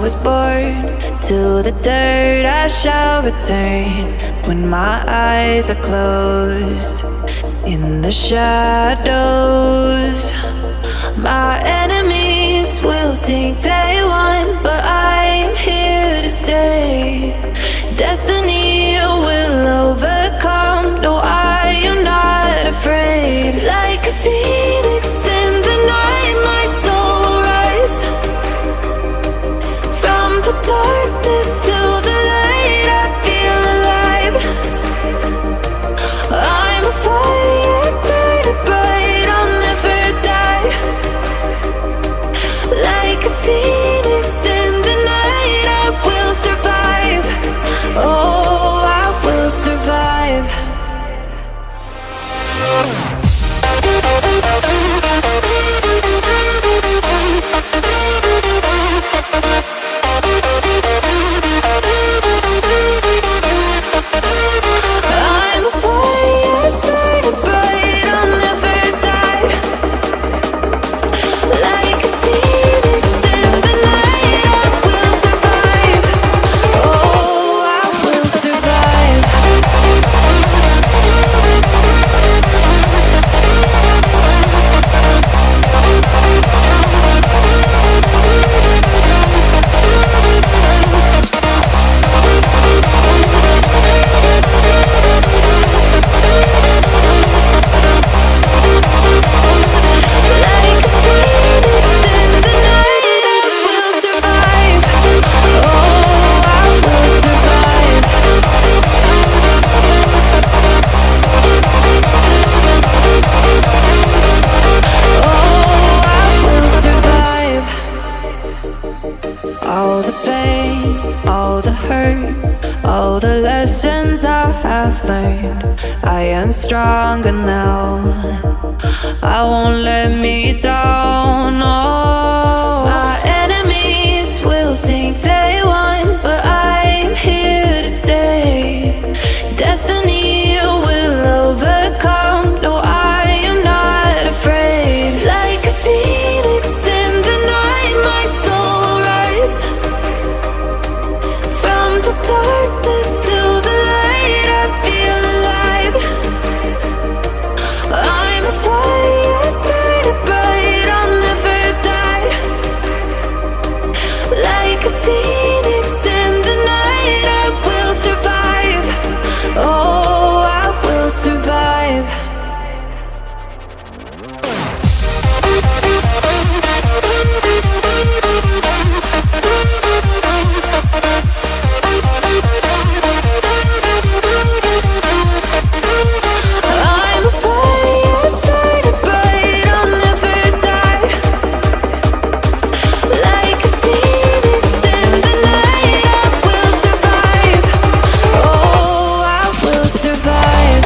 was born, to the dirt I shall return when my eyes are closed. In the shadows, my enemies will think they won, but I'm here to stay. Destiny will overcome. No, I am not afraid. Like a phoenix in the night, my soul will rise. From the darkness to the light, I feel alive. I'm a fire burning bright, I'll never die. Like a phoenix in the night, I will survive. Oh, I will survive. I'm a fire burning bright, I'll never die. Like a phoenix in the night, I will survive. Oh, I will survive. All the pain, all the hurt, all the lessons I have learned, I am stronger now. I won't let me down. Oh, my enemies will think they won, but I'm here to stay. Destiny will overcome. No, I am not afraid. Like a phoenix in the night, my soul will rise. From the darkness to the light, I feel alive. I'm a fire burning bright, I'll never die. Like a phoenix in the night, I will survive. Oh, I will survive. I'm a fire burning bright, I'll never die. Like a phoenix in the night, I will survive. Oh, I will survive.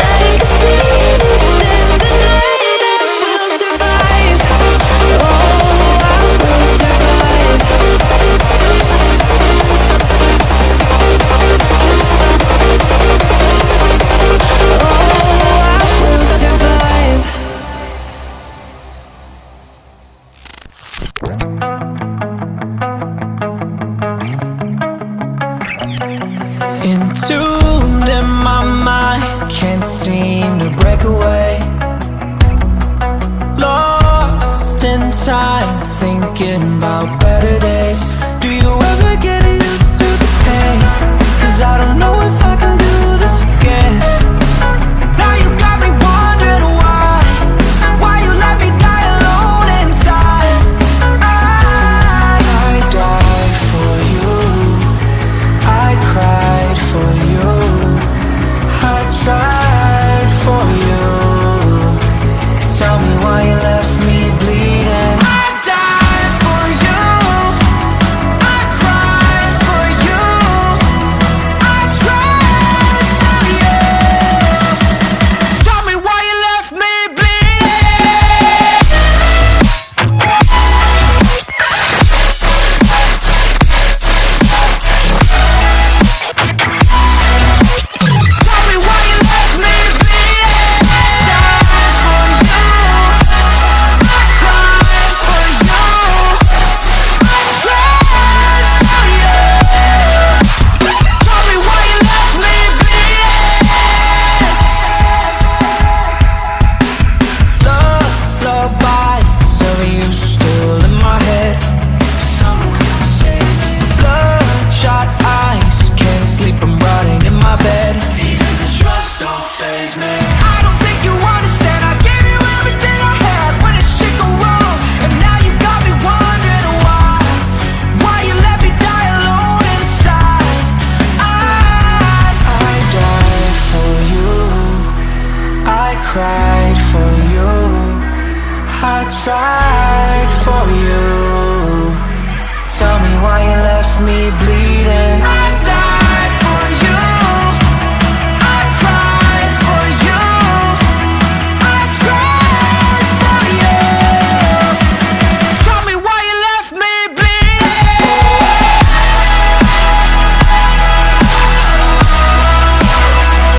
Like a phoenix in the night, I will survive. Oh, I will survive. Oh, I will survive. Entombed in my mind, can't seem to break away. Lost in time, thinking about better days. Do you ever get used to the pain? 'Cause I don't know if I can do this again. Now you got me wondering why you let me die alone inside. I died for you, I cried for you, I tried for you. Tell me why you left me bleeding. I died for you, cried for you, I tried for you. Tell me why you left me